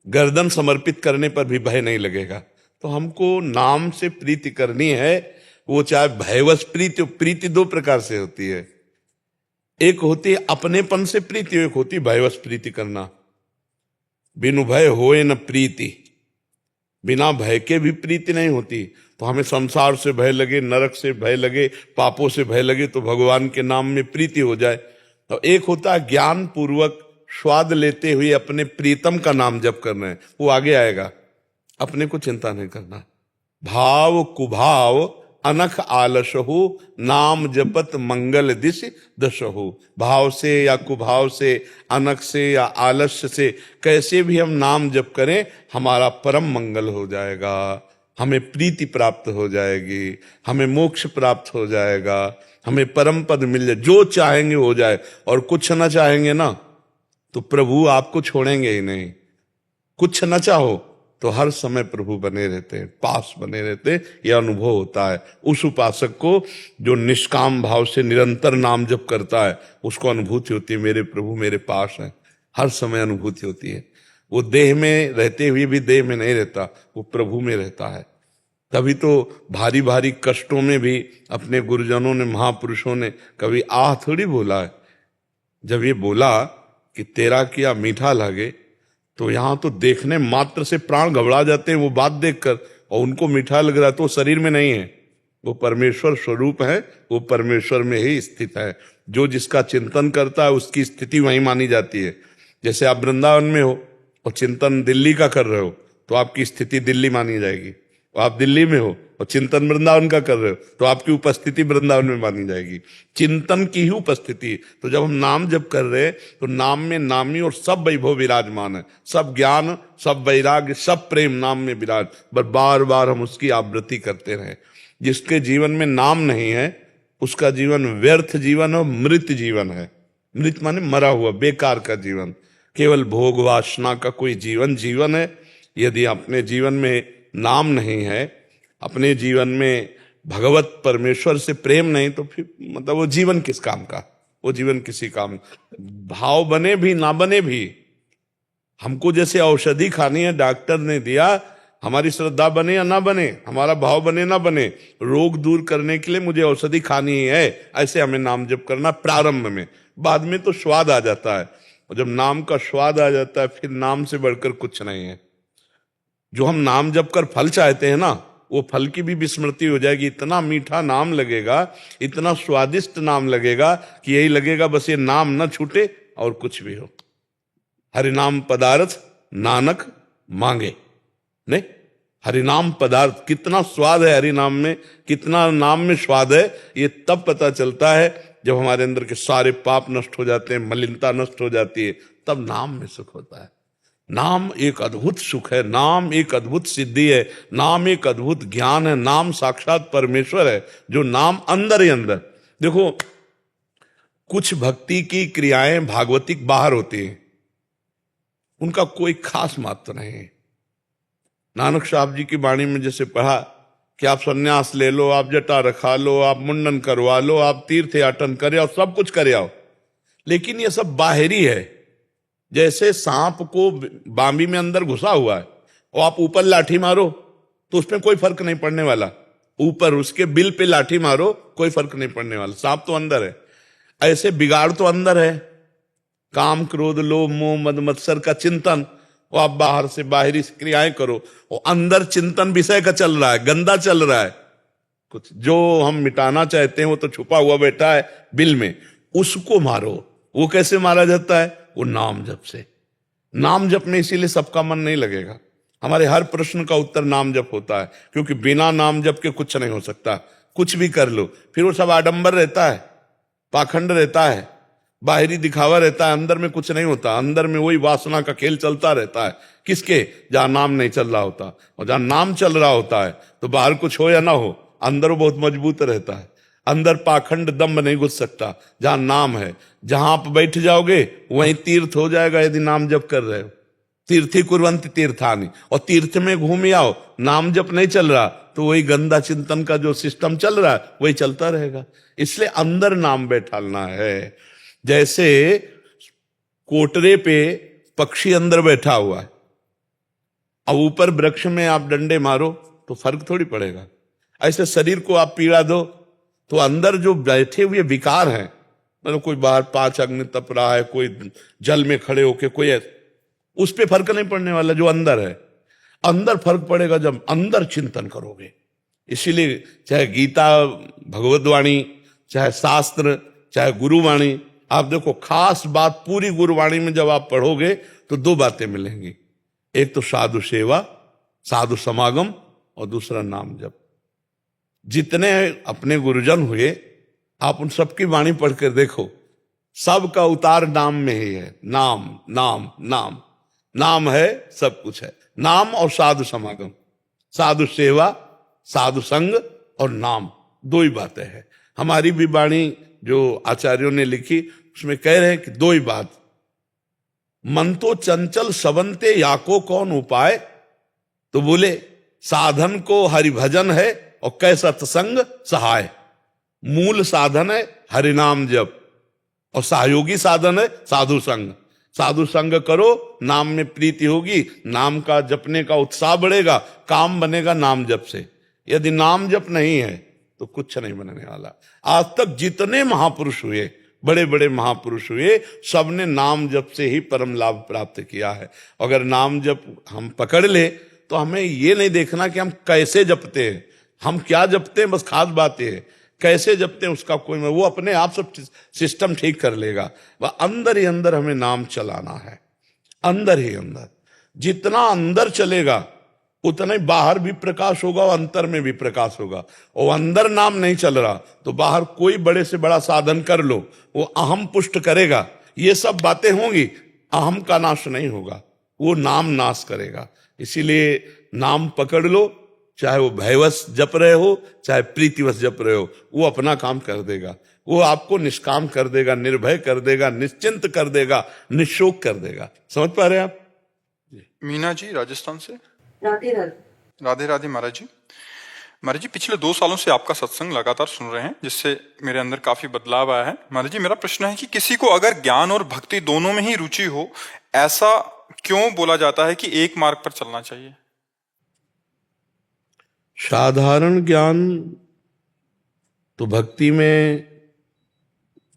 गर्दन समर्पित करने पर भी भय नहीं लगेगा। तो हमको नाम से प्रीति करनी है, वो चाहे भयवश प्रीति। प्रीति दो प्रकार से होती है, एक होती है अपनेपन से प्रीति, एक होती है भयवश प्रीति करना। बिनु भय होए न प्रीति, बिना भय के भी प्रीति नहीं होती। तो हमें संसार से भय लगे, नरक से भय लगे, पापों से भय लगे, तो भगवान के नाम में प्रीति हो जाए। तो एक होता है ज्ञान पूर्वक स्वाद लेते हुए अपने प्रीतम का नाम जप कर रहे हैं, वो आगे आएगा। अपने को चिंता नहीं करना। भाव कुभाव अनख आलसहु, नाम जपत मंगल दिश दशहु। भाव से या कुभाव से, अनख से या आलस्य से, कैसे भी हम नाम जप करें, हमारा परम मंगल हो जाएगा, हमें प्रीति प्राप्त हो जाएगी, हमें मोक्ष प्राप्त हो जाएगा, हमें परम पद मिल जाए। जो चाहेंगे हो जाए, और कुछ ना चाहेंगे ना तो प्रभु आपको छोड़ेंगे ही नहीं। कुछ न चाहो तो हर समय प्रभु बने रहते हैं, पास बने रहते हैं। यह अनुभव होता है उस उपासक को जो निष्काम भाव से निरंतर नाम जप करता है, उसको अनुभूति होती है मेरे प्रभु मेरे पास है, हर समय अनुभूति होती है। वो देह में रहते हुए भी देह में नहीं रहता, वो प्रभु में रहता है। तभी तो भारी भारी कष्टों में भी अपने गुरुजनों ने, महापुरुषों ने कभी आह थोड़ी बोला है। जब ये बोला कि तेरा किया मीठा लगे, तो यहां तो देखने मात्र से प्राण घबरा जाते हैं वो बात देखकर, और उनको मीठा लग रहा है तो शरीर में नहीं है, वो परमेश्वर स्वरूप है, वो परमेश्वर में ही स्थित है। जो जिसका चिंतन करता है उसकी स्थिति वहीं मानी जाती है। जैसे आप वृंदावन में हो और चिंतन दिल्ली का कर रहे हो तो आपकी स्थिति दिल्ली मानी जाएगी, और आप दिल्ली में हो और चिंतन वृंदावन का कर रहे हो तो आपकी उपस्थिति वृंदावन में मानी जाएगी। चिंतन की ही उपस्थिति। तो जब हम नाम जप कर रहे हैं तो नाम में नामी और सब वैभव विराजमान है, सब ज्ञान, सब वैराग्य, सब प्रेम नाम में विराज। बार बार हम उसकी आवृत्ति करते रहे। जिसके जीवन में नाम नहीं है उसका जीवन व्यर्थ जीवन और मृत जीवन है। मृत माने मरा हुआ, बेकार का जीवन, केवल भोग वासना का कोई जीवन है। यदि अपने जीवन में नाम नहीं है, अपने जीवन में भगवत परमेश्वर से प्रेम नहीं, तो फिर मतलब वो जीवन किस काम का, वो जीवन किसी काम। भाव बने भी ना बने भी, हमको जैसे औषधि खानी है, डॉक्टर ने दिया, हमारी श्रद्धा बने या ना बने, हमारा भाव बने ना बने, रोग दूर करने के लिए मुझे औषधि खानी ही है, ऐसे हमें नाम जप करना प्रारंभ में। बाद में तो स्वाद आ जाता है, और जब नाम का स्वाद आ जाता है फिर नाम से बढ़कर कुछ नहीं है। जो हम नाम जप कर फल चाहते हैं ना, वो फल की भी विस्मृति हो जाएगी। इतना मीठा नाम लगेगा, इतना स्वादिष्ट नाम लगेगा कि यही लगेगा बस ये नाम न छूटे और कुछ भी हो। हरिनाम पदार्थ नानक मांगे, नहीं, हरिनाम पदार्थ, कितना स्वाद है हरिनाम में, कितना नाम में स्वाद है, ये तब पता चलता है जब हमारे अंदर के सारे पाप नष्ट हो जाते हैं, मलिनता नष्ट हो जाती है, तब नाम में सुख होता है। नाम एक अद्भुत सुख है, नाम एक अद्भुत सिद्धि है, नाम एक अद्भुत ज्ञान है, नाम साक्षात परमेश्वर है। जो नाम अंदर ही अंदर, देखो कुछ भक्ति की क्रियाएं भागवतिक बाहर होती हैं, उनका कोई खास महत्व नहीं है। नानक साहब जी की वाणी में जैसे पढ़ा कि आप सन्यास ले लो, आप जटा रखा लो, आप मुंडन करवा लो, आप तीर्थ याटन करे आओ, सब कुछ करे आओ, लेकिन ये सब बाहरी है। जैसे सांप को बांबी में अंदर घुसा हुआ है और आप ऊपर लाठी मारो तो उसमें कोई फर्क नहीं पड़ने वाला, ऊपर उसके बिल पे लाठी मारो कोई फर्क नहीं पड़ने वाला, सांप तो अंदर है। ऐसे बिगाड़ तो अंदर है, काम क्रोध लोभ मोह मद मत्सर का चिंतन, वो आप बाहर से बाहरी क्रियाएं करो, वो अंदर चिंतन विषय का चल रहा है, गंदा चल रहा है। कुछ जो हम मिटाना चाहते हैं वो तो छुपा हुआ बैठा है बिल में, उसको मारो। वो कैसे मारा जाता है? वो नाम जप से। नाम जप में इसीलिए सबका मन नहीं लगेगा। हमारे हर प्रश्न का उत्तर नाम जप होता है, क्योंकि बिना नाम जप के कुछ नहीं हो सकता। कुछ भी कर लो फिर वो सब आडंबर रहता है, पाखंड रहता है, बाहरी दिखावा रहता है, अंदर में कुछ नहीं होता। अंदर में वही वासना का खेल चलता रहता है। किसके? जहां नाम नहीं चल रहा होता। और जहां नाम चल रहा होता है तो बाहर कुछ हो या ना हो, अंदर वो बहुत मजबूत रहता है। अंदर पाखंड दम्भ नहीं घुस सकता। जहां नाम है, जहां आप बैठ जाओगे वहीं तीर्थ हो जाएगा। यदि नाम जप कर रहे हो, तीर्थी कुर्वन्ति तीर्थानि, और तीर्थ में घूम आओ, नाम जप नहीं चल रहा तो वही गंदा चिंतन का जो सिस्टम चल रहा है वही चलता रहेगा। इसलिए अंदर नाम बैठालना है। जैसे कोटरे पे पक्षी अंदर बैठा हुआ है, अब ऊपर वृक्ष में आप डंडे मारो तो फर्क थोड़ी पड़ेगा। ऐसे शरीर को आप पीड़ा दो तो अंदर जो बैठे हुए विकार हैं, मतलब कोई बाहर 5 अग्नि तप रहा है, कोई जल में खड़े होके, कोई उस पे फर्क नहीं पड़ने वाला। जो अंदर है, अंदर फर्क पड़ेगा जब अंदर चिंतन करोगे। इसीलिए चाहे गीता भगवत वाणी, चाहे शास्त्र, चाहे गुरुवाणी, आप देखो, खास बात पूरी गुरुवाणी में जब आप पढ़ोगे तो दो बातें मिलेंगी। एक तो साधु सेवा, साधु समागम, और दूसरा नाम जप। जितने अपने गुरुजन हुए, आप उन सबकी वाणी पढ़कर देखो, सबका उतार नाम में ही है। नाम नाम नाम, नाम है, सब कुछ है। नाम और साधु समागम, साधु सेवा, साधु संग और नाम, दो ही बातें हैं। हमारी भी वाणी जो आचार्यों ने लिखी उसमें कह रहे हैं कि दो ही बात, मन तो चंचल सबंते याको कौन उपाय, तो बोले साधन को हरि भजन है और कैसा सत्संग सहाय। मूल साधन है हरि नाम जप और सहयोगी साधन है साधु संग। साधु संग करो, नाम में प्रीति होगी, नाम का जपने का उत्साह बढ़ेगा, काम बनेगा नाम जप से। यदि नाम जप नहीं है तो कुछ नहीं बनने वाला। आज तक जितने महापुरुष हुए, बड़े बड़े महापुरुष हुए, सबने नाम जप से ही परम लाभ प्राप्त किया है। अगर नाम जप हम पकड़ ले तो हमें ये नहीं देखना कि हम कैसे जपते हैं, हम क्या जपते हैं, बस खास बात ये है कैसे जपते हैं उसका कोई, वो अपने आप सब सिस्टम ठीक कर लेगा। वह अंदर ही अंदर हमें नाम चलाना है, अंदर ही अंदर। जितना अंदर चलेगा उतना ही बाहर भी प्रकाश होगा और अंतर में भी प्रकाश होगा। और अंदर नाम नहीं चल रहा तो बाहर कोई बड़े से बड़ा साधन कर लो, वो अहम पुष्ट करेगा, ये सब बातें होंगी, अहम का नाश नहीं होगा, वो नाम नाश करेगा। इसीलिए नाम पकड़ लो, चाहे वो भयवश जप रहे हो चाहे प्रीतिवश जप रहे हो, वो अपना काम कर देगा। वो आपको निष्काम कर देगा, निर्भय कर देगा, निश्चिंत कर देगा, निशोक कर देगा। समझ पा रहे हैं आप? मीना जी राजस्थान से। राधे राधे। राधे राधे महाराज जी। महाराज जी, पिछले 2 सालों से आपका सत्संग लगातार सुन रहे हैं, जिससे मेरे अंदर काफी बदलाव आया है। महाराज जी, मेरा प्रश्न है कि किसी को अगर ज्ञान और भक्ति दोनों में ही रुचि हो, ऐसा क्यों बोला जाता है कि एक मार्ग पर चलना चाहिए? साधारण ज्ञान तो भक्ति में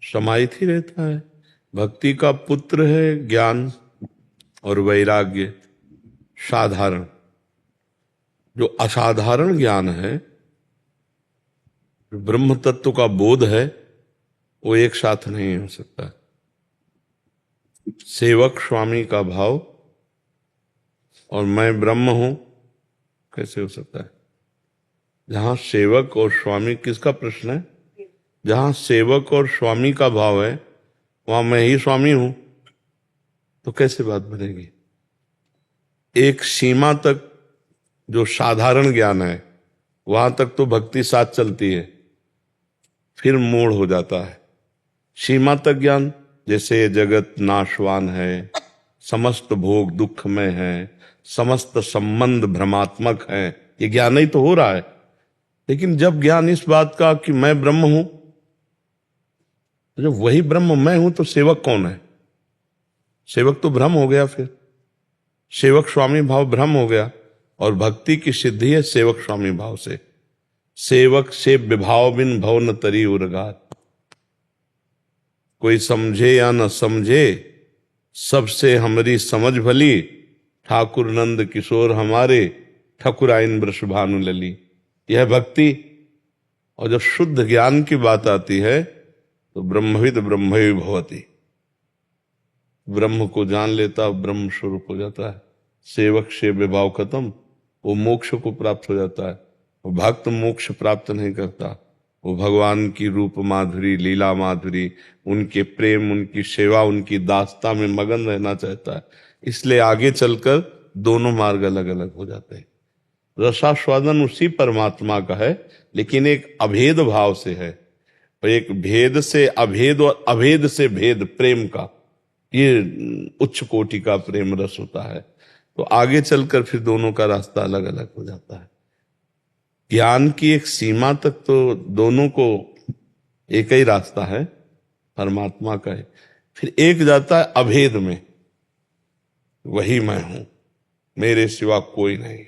समाहित ही रहता है। भक्ति का पुत्र है ज्ञान और वैराग्य। साधारण, जो असाधारण ज्ञान है, जो ब्रह्म तत्व का बोध है, वो एक साथ नहीं हो सकता। सेवक स्वामी का भाव और मैं ब्रह्म हूं कैसे हो सकता है? जहां सेवक और स्वामी, किसका प्रश्न है? जहां सेवक और स्वामी का भाव है वहां मैं ही स्वामी हूं, तो कैसे बात बनेगी? एक सीमा तक जो साधारण ज्ञान है वहां तक तो भक्ति साथ चलती है, फिर मोड़ हो जाता है। सीमा तक ज्ञान, जैसे ये जगत नाशवान है, समस्त भोग दुखमय है, समस्त संबंध भ्रमात्मक है, ये ज्ञान ही तो हो रहा है। लेकिन जब ज्ञान इस बात का कि मैं ब्रह्म हूं, तो जब वही ब्रह्म मैं हूं तो सेवक कौन है? सेवक तो भ्रम हो गया, फिर सेवक स्वामी भाव भ्रम हो गया। और भक्ति की सिद्धि है सेवक स्वामी भाव से। सेवक से विभाव बिन भव न तरी उर्गात। कोई समझे या न समझे, सबसे हमारी समझ भली, ठाकुर नंद किशोर हमारे, ठकुराइन वृष भानु लली। यह भक्ति। और जब शुद्ध ज्ञान की बात आती है तो ब्रह्मविद ब्रह्मवि भवति। ब्रह्म को जान लेता ब्रह्म स्वरूप हो जाता है। सेवक से विभाव खत्म, वो मोक्ष को प्राप्त हो जाता है। वो भक्त मोक्ष प्राप्त नहीं करता, वो भगवान की रूप माधुरी, लीला माधुरी, उनके प्रेम, उनकी सेवा, उनकी दासता में मगन रहना चाहता है। इसलिए आगे चलकर दोनों मार्ग अलग अलग हो जाते हैं। रसास्वादन उसी परमात्मा का है, लेकिन एक अभेद भाव से है, और एक भेद से अभेद और अभेद से भेद, प्रेम का, ये उच्च कोटि का प्रेम रस होता है। तो आगे चलकर फिर दोनों का रास्ता अलग अलग हो जाता है। ज्ञान की एक सीमा तक तो दोनों को एक ही रास्ता है, परमात्मा का है। फिर एक जाता है अभेद में, वही मैं हूं, मेरे सिवा कोई नहीं,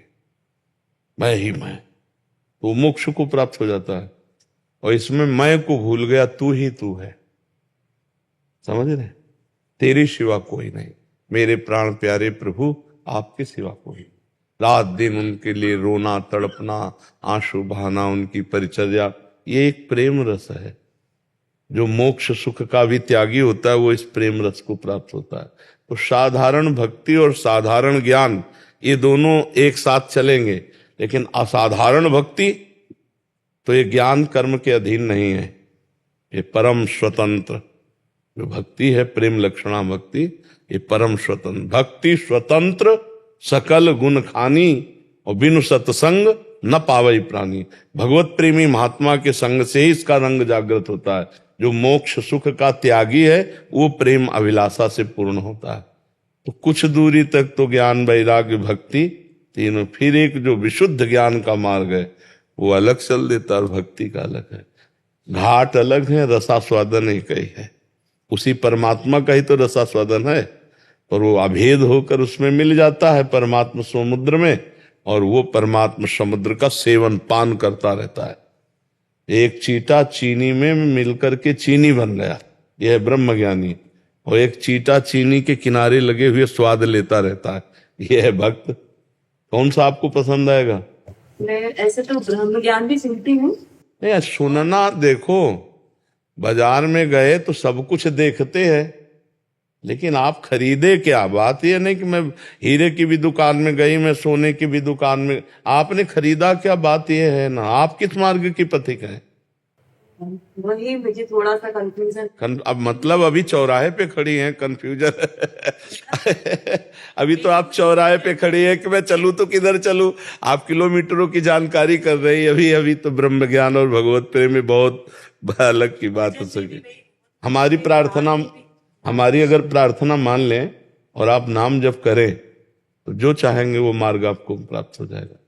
मैं ही मैं, तो मोक्ष को प्राप्त हो जाता है। और इसमें मैं को भूल गया, तू ही तू है। समझ रहे? तेरे सिवा कोई नहीं, मेरे प्राण प्यारे प्रभु, आपके सिवा कोई। रात दिन उनके लिए रोना तड़पना, आंसू बहाना, उनकी परिचर्या, ये एक प्रेम रस है। जो मोक्ष सुख का भी त्यागी होता है वो इस प्रेम रस को प्राप्त होता है। तो साधारण भक्ति और साधारण ज्ञान ये दोनों एक साथ चलेंगे, लेकिन असाधारण भक्ति तो ये ज्ञान कर्म के अधीन नहीं है, ये परम स्वतंत्र जो भक्ति है, प्रेम लक्षणा भक्ति, ये परम स्वतंत्र भक्ति, स्वतंत्र सकल गुण खानी और बिनु सत्संग न पावई प्राणी। भगवत प्रेमी महात्मा के संग से ही इसका रंग जागृत होता है। जो मोक्ष सुख का त्यागी है वो प्रेम अभिलाषा से पूर्ण होता है। तो कुछ दूरी तक तो ज्ञान वैराग्य भक्ति तीनों, फिर एक जो विशुद्ध ज्ञान का मार्ग है वो अलग चल देता है और भक्ति का अलग है। घाट अलग है, रसास्वादन एक ही है। उसी परमात्मा का ही तो रसास्वादन है, और वो अभेद होकर उसमें मिल जाता है परमात्मा समुद्र में, और वो परमात्मा समुद्र का सेवन पान करता रहता है। एक चीटा चीनी में मिलकर के चीनी बन गया, यह है ब्रह्मज्ञानी, और एक चीटा चीनी के किनारे लगे हुए स्वाद लेता रहता है, यह है भक्त। कौन सा आपको पसंद आएगा? मैं ऐसे तो ब्रह्म ज्ञान भी सुनती हूँ। नहीं, सुनना, देखो बाजार में गए तो सब कुछ देखते हैं, लेकिन आप खरीदे क्या? बात यह नहीं कि मैं हीरे की भी दुकान में गई, मैं सोने की भी दुकान में, आपने खरीदा क्या? बात यह है ना, आप किस मार्ग की पथिक हैं? वही मुझे थोड़ा सा कंफ्यूजन। अब मतलब अभी चौराहे पे खड़ी हैं, कंफ्यूजन अभी तो आप चौराहे पे खड़ी है कि मैं चलूं तो किधर चलूं, आप किलोमीटरों की जानकारी कर रही है। अभी तो ब्रह्म ज्ञान और भगवत प्रेम में बहुत अलग की बात हो सके। हमारी अगर प्रार्थना मान लें और आप नाम जप करें तो जो चाहेंगे वो मार्ग आपको प्राप्त हो जाएगा।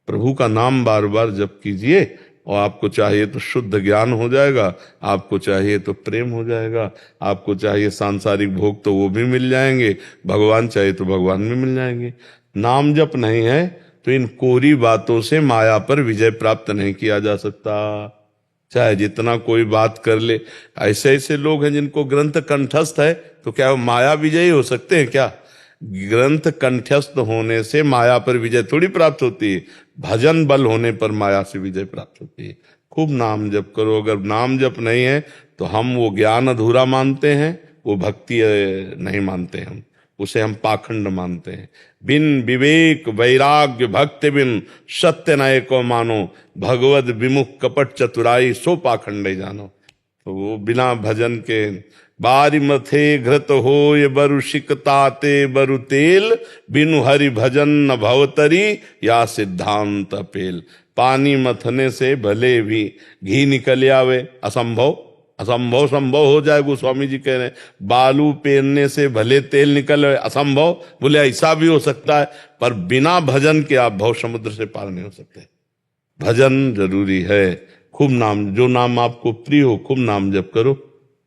प्रभु का नाम बार बार जप कीजिए, और आपको चाहिए तो शुद्ध ज्ञान हो जाएगा, आपको चाहिए तो प्रेम हो जाएगा, आपको चाहिए सांसारिक भोग तो वो भी मिल जाएंगे, भगवान चाहिए तो भगवान भी मिल जाएंगे। नाम जप नहीं है तो इन कोरी बातों से माया पर विजय प्राप्त नहीं किया जा सकता, चाहे जितना कोई बात कर ले। ऐसे ऐसे लोग हैं जिनको ग्रंथ कंठस्थ है, तो क्या वो माया विजयी हो सकते हैं क्या? ग्रंथ कंठस्थ होने से माया पर विजय थोड़ी प्राप्त होती है, भजन बल होने पर माया से विजय प्राप्त होती है। खूब नाम जप करो। अगर नाम जप नहीं है तो हम वो ज्ञान अधूरा मानते हैं, वो भक्ति नहीं मानते, हम उसे हम पाखंड मानते हैं। बिन विवेक वैराग्य भक्ति बिन सत्य नय को मानो, भगवद विमुख कपट चतुराई सो पाखंड जानो। तो वो बिना भजन के बारी मथे घृत हो ये बरु शिकताते बरु तेल, बिनु हरि भजन न भवतरी या सिद्धांत पेल। पानी मथने से भले भी घी निकल आवे, असंभव असंभव संभव हो जाए, गोस्वामी जी कह रहे हैं। बालू पेरने से भले तेल निकल आवे, असंभव। बोले ऐसा भी हो सकता है, पर बिना भजन के आप भव समुद्र से पार नहीं हो सकते। भजन जरूरी है। खूब नाम, जो नाम आपको प्रिय हो खूब नाम जप करो।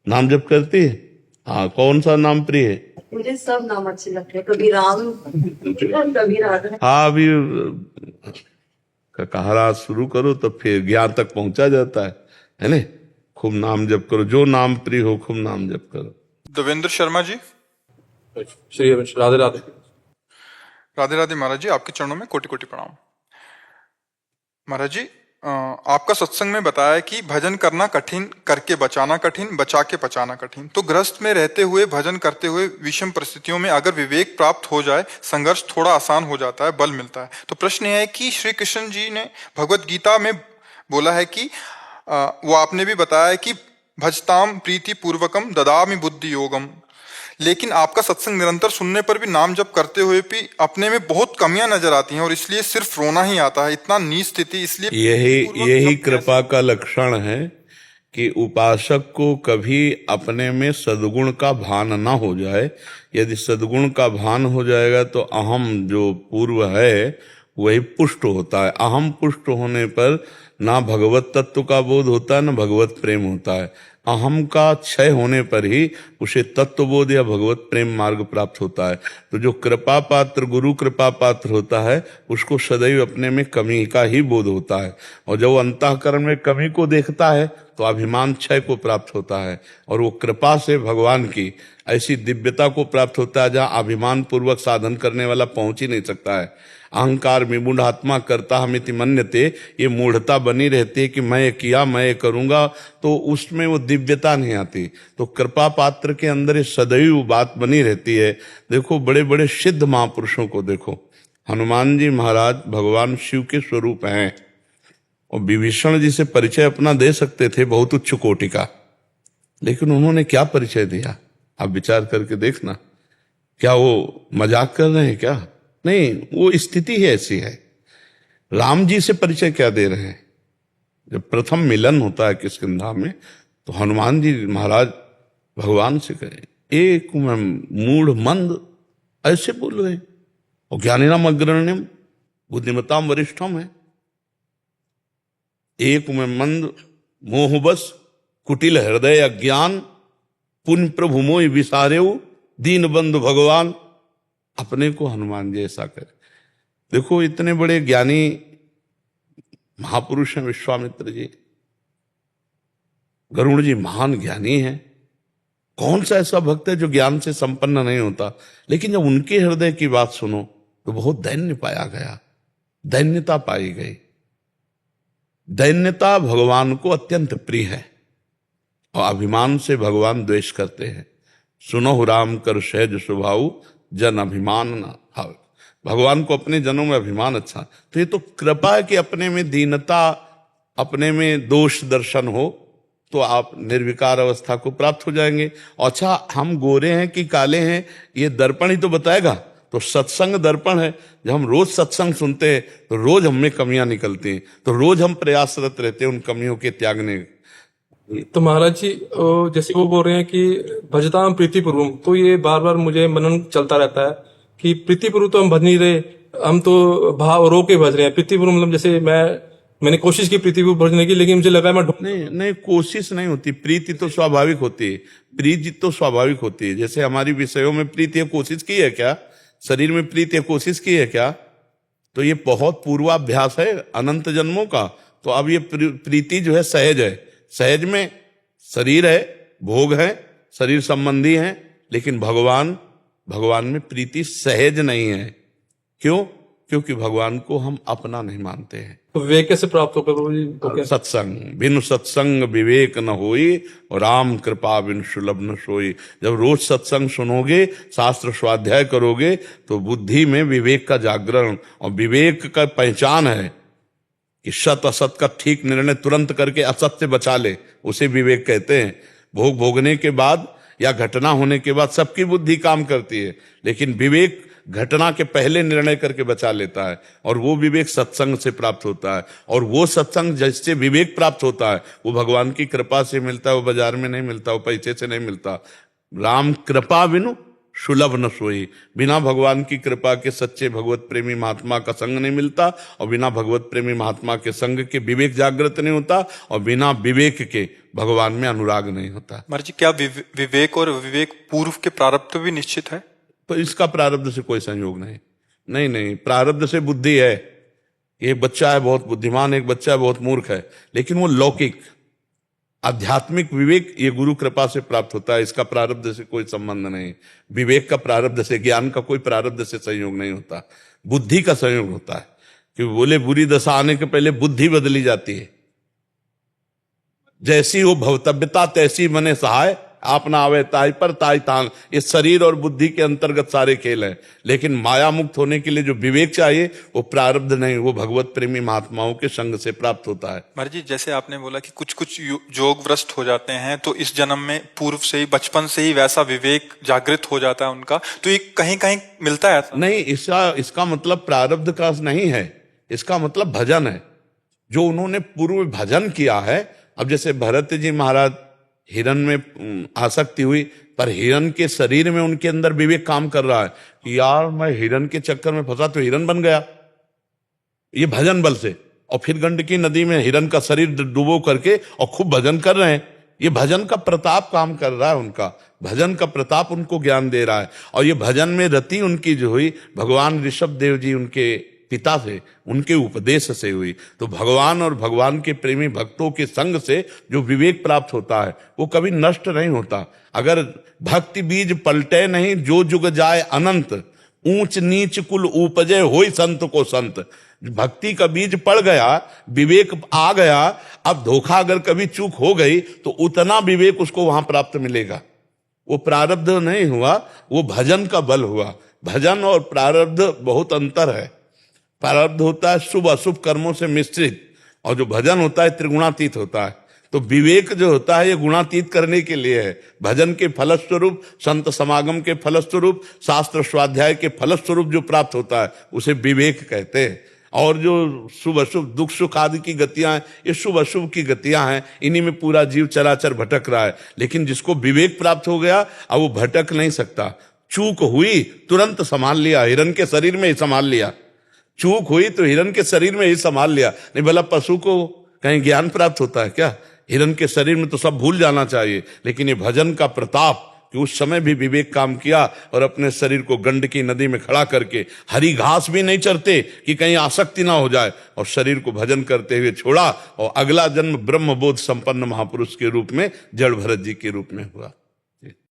नाम जप करती है? हाँ, कौन सा नाम प्रिय है? मुझे सब नाम अच्छे लगते हैं, कभी राम कभी राधा। हाँ, अभी कहारा शुरू करो तो फिर ज्ञान तक पहुंचा जाता है ना। खूब नाम जप करो, जो नाम प्रिय हो खूब नाम जप करो। देवेंद्र शर्मा जी। श्री राधे राधे। राधे राधे महाराज जी, आपके चरणों में कोटि कोटि प्रणाम। महाराज जी, आपका सत्संग में बताया कि भजन करना कठिन, करके बचाना कठिन, बचा के पचाना कठिन। तो गृहस्थ में रहते हुए भजन करते हुए विषम परिस्थितियों में अगर विवेक प्राप्त हो जाए, संघर्ष थोड़ा आसान हो जाता है, बल मिलता है। तो प्रश्न यह है कि श्री कृष्ण जी ने भगवत गीता में बोला है कि वो आपने भी बताया है कि भजताम प्रीति पूर्वकम ददामि बुद्धि योगम, लेकिन आपका सत्संग निरंतर सुनने पर भी, नाम जप करते हुए भी अपने में बहुत कमियां नजर आती हैं, और इसलिए सिर्फ रोना ही आता है, इतना नीच स्थिति। इसलिए यही कृपा का लक्षण है कि उपासक को कभी अपने में सद्गुण का भान ना हो जाए। यदि सद्गुण का भान हो जाएगा तो अहम जो पूर्व है वही पुष्ट होता है। अहम पुष्ट होने पर ना भगवत तत्व का बोध होता है, ना भगवत प्रेम होता है। अहम का क्षय होने पर ही उसे तत्वबोध या भगवत प्रेम मार्ग प्राप्त होता है। तो जो कृपा पात्र, गुरु कृपा पात्र होता है, उसको सदैव अपने में कमी का ही बोध होता है, और जब वो अंतःकरण में कमी को देखता है तो अभिमान क्षय को प्राप्त होता है, और वो कृपा से भगवान की ऐसी दिव्यता को प्राप्त होता है जहाँ अभिमान पूर्वक साधन करने वाला पहुंच ही नहीं सकता है। अहंकार विमूढ़ आत्मा करता हमिति मन्यते, ये मूढ़ता बनी रहती है कि मैं ये किया, मैं ये करूंगा, तो उसमें वो दिव्यता नहीं आती। तो कृपा पात्र के अंदर ये सदैव बात बनी रहती है। देखो बड़े बड़े सिद्ध महापुरुषों को देखो, हनुमान जी महाराज भगवान शिव के स्वरूप हैं, और विभीषण जी से परिचय अपना दे सकते थे बहुत उच्च कोटि का, लेकिन उन्होंने क्या परिचय दिया? आप विचार करके देखना। क्या वो मजाक कर रहे हैं क्या? नहीं, वो स्थिति ही ऐसी है। राम जी से परिचय क्या दे रहे हैं? जब प्रथम मिलन होता है किष्किंधा में, तो हनुमान जी महाराज भगवान से कहे, एक मैं मूढ़ मंद, ऐसे बोल रहे हैं, और ज्ञानिनाम अग्रण्यम बुद्धिमताम वरिष्ठम है। एक में मंद मोहबस कुटिल हृदय अज्ञान, पुण्य प्रभु मोहि विसारेऊ दीन बंधु भगवान। अपने को हनुमान जी ऐसा करे। देखो इतने बड़े ज्ञानी महापुरुष हैं विश्वामित्र जी, गरुड़ जी महान ज्ञानी हैं। कौन सा ऐसा भक्त है जो ज्ञान से संपन्न नहीं होता? लेकिन जब उनके हृदय की बात सुनो तो बहुत दैन्य पाया गया, दैन्यता पाई गई। दैन्यता भगवान को अत्यंत प्रिय है, और अभिमान से भगवान द्वेष करते हैं। सुनो राम कर सहज स्वभाव, जन अभिमान न भाव। भगवान को अपने जनों में अभिमान अच्छा। तो ये तो कृपा है कि अपने में दीनता, अपने में दोष दर्शन हो तो आप निर्विकार अवस्था को प्राप्त हो जाएंगे। अच्छा, हम गोरे हैं कि काले हैं, ये दर्पण ही तो बताएगा। तो सत्संग दर्पण है। जब हम रोज सत्संग सुनते हैं तो रोज हम में कमियां निकलती हैं, तो रोज हम प्रयासरत रहते हैं उन कमियों के त्यागने। तो महाराज जी जैसे वो बोल रहे हैं कि भजताम प्रीतिपूर्वम, तो ये बार बार मुझे मनन चलता रहता है कि प्रीतिपूर्व तो हम भज नहीं रहे, हम तो भाव रो के भज रहे हैं। प्रीतिपूर्व मतलब जैसे मैंने कोशिश की प्रीतिपूर्व भजने की, लेकिन मुझे लगा मैं नहीं, कोशिश नहीं होती। प्रीति तो स्वाभाविक होती है, प्रीति तो स्वाभाविक होती है। जैसे हमारी विषयों में प्रीति है, कोशिश की है क्या? शरीर में प्रीति है, कोशिश की है क्या? तो ये बहुत पूर्वाभ्यास है अनंत जन्मों का। तो अब ये प्रीति जो है सहज है। सहज में शरीर है, भोग है, शरीर संबंधी है, लेकिन भगवान में प्रीति सहज नहीं है। क्यों? क्योंकि भगवान को हम अपना नहीं मानते हैं। तो विवेक कैसे प्राप्त होगा? सत्संग बिनु सत्संग विवेक न होई, और राम कृपा बिनु सुलभ न सोई। जब रोज सत्संग सुनोगे, शास्त्र स्वाध्याय करोगे, तो बुद्धि में विवेक का जागरण, और विवेक का पहचान है कि सत असत का ठीक निर्णय तुरंत करके असत से बचा ले, उसे विवेक कहते हैं। भोग भोगने के बाद या घटना होने के बाद सबकी बुद्धि काम करती है, लेकिन विवेक घटना के पहले निर्णय करके बचा लेता है, और वो विवेक सत्संग से प्राप्त होता है। और वो सत्संग जिससे विवेक प्राप्त होता है वो भगवान की कृपा से मिलता है, वो बाजार में नहीं मिलता, वो पैसे से नहीं मिलता। राम कृपा बिनु सुलभ न सोई। बिना भगवान की कृपा के सच्चे भगवत प्रेमी महात्मा का संग नहीं मिलता, और बिना भगवत प्रेमी महात्मा के संग के विवेक जागृत नहीं होता, और बिना विवेक के भगवान में अनुराग नहीं होता। महाराज जी, क्या विवेक और विवेक पूर्व के प्रारब्ध भी निश्चित है? तो इसका प्रारब्ध से कोई संयोग नहीं। नहीं, प्रारब्ध से बुद्धि है। एक बच्चा है बहुत बुद्धिमान, एक बच्चा है बहुत मूर्ख है, लेकिन वो लौकिक आध्यात्मिक विवेक ये गुरु कृपा से प्राप्त होता है। इसका प्रारब्ध से कोई संबंध नहीं। विवेक का प्रारब्ध से, ज्ञान का कोई प्रारब्ध से संयोग नहीं होता, बुद्धि का संयोग होता है। कि बोले बुरी दशा आने के पहले बुद्धि बदली जाती है। जैसी हो भवतव्यता तैसी मने सहाय, आप ना आवे ताई पर ताई तान। ये शरीर और बुद्धि के अंतर्गत सारे खेल हैं, लेकिन माया मुक्त होने के लिए जो विवेक चाहिए वो प्रारब्ध नहीं, वो भगवत प्रेमी महात्माओं के संग से प्राप्त होता है। महाराज जी, जैसे आपने बोला कि कुछ कुछ योग भ्रष्ट हो जाते हैं, तो इस जन्म में पूर्व से ही, बचपन से ही वैसा विवेक जागृत हो जाता है उनका, तो ये कहीं कहीं मिलता है ऐसा? नहीं, इसका मतलब प्रारब्ध का नहीं है, इसका मतलब भजन है। जो उन्होंने पूर्व भजन किया है। अब जैसे भरत जी महाराज, हिरण में आसक्ति हुई, पर हिरण के शरीर में उनके अंदर विवेक काम कर रहा है कि यार मैं हिरण के चक्कर में फंसा तो हिरण बन गया, ये भजन बल से। और फिर गंडकी नदी में हिरण का शरीर डुबो करके और खूब भजन कर रहे हैं। ये भजन का प्रताप काम कर रहा है उनका, भजन का प्रताप उनको ज्ञान दे रहा है। और ये भजन में रति उनकी जो हुई भगवान ऋषभ देव जी उनके पिता से, उनके उपदेश से हुई। तो भगवान और भगवान के प्रेमी भक्तों के संग से जो विवेक प्राप्त होता है वो कभी नष्ट नहीं होता। अगर भक्ति बीज पलटे नहीं, जो जुग जाए अनंत, ऊंच नीच कुल उपजे होई संत को संत। भक्ति का बीज पड़ गया, विवेक आ गया, अब धोखा अगर कभी चूक हो गई तो उतना विवेक उसको वहां प्राप्त मिलेगा। वो प्रारब्ध नहीं हुआ, वो भजन का बल हुआ। भजन और प्रारब्ध बहुत अंतर है। प्रारब्ध होता है शुभ अशुभ कर्मों से मिश्रित, और जो भजन होता है त्रिगुणातीत होता है। तो विवेक जो होता है ये गुणातीत करने के लिए है। भजन के फलस्वरूप, संत समागम के फलस्वरूप, शास्त्र स्वाध्याय के फलस्वरूप जो प्राप्त होता है उसे विवेक कहते हैं। और जो शुभ अशुभ, दुख सुख आदि की गतियां हैं, ये शुभ अशुभ की गतियां हैं, इन्हीं में पूरा जीव चराचर भटक रहा है। लेकिन जिसको विवेक प्राप्त हो गया अब वो भटक नहीं सकता। चूक हुई तुरंत संभाल लिया, हिरण के शरीर में ही संभाल लिया। चूक हुई तो हिरण के शरीर में ही संभाल लिया। नहीं भला पशु को कहीं ज्ञान प्राप्त होता है क्या? हिरण के शरीर में तो सब भूल जाना चाहिए। लेकिन ये भजन का प्रताप कि उस समय भी विवेक काम किया और अपने शरीर को गंडकी नदी में खड़ा करके हरी घास भी नहीं चरते कि कहीं आसक्ति ना हो जाए, और शरीर को भजन करते हुए छोड़ा, और अगला जन्म ब्रह्मबोध संपन्न महापुरुष के रूप में जड़ भरत जी के रूप में हुआ।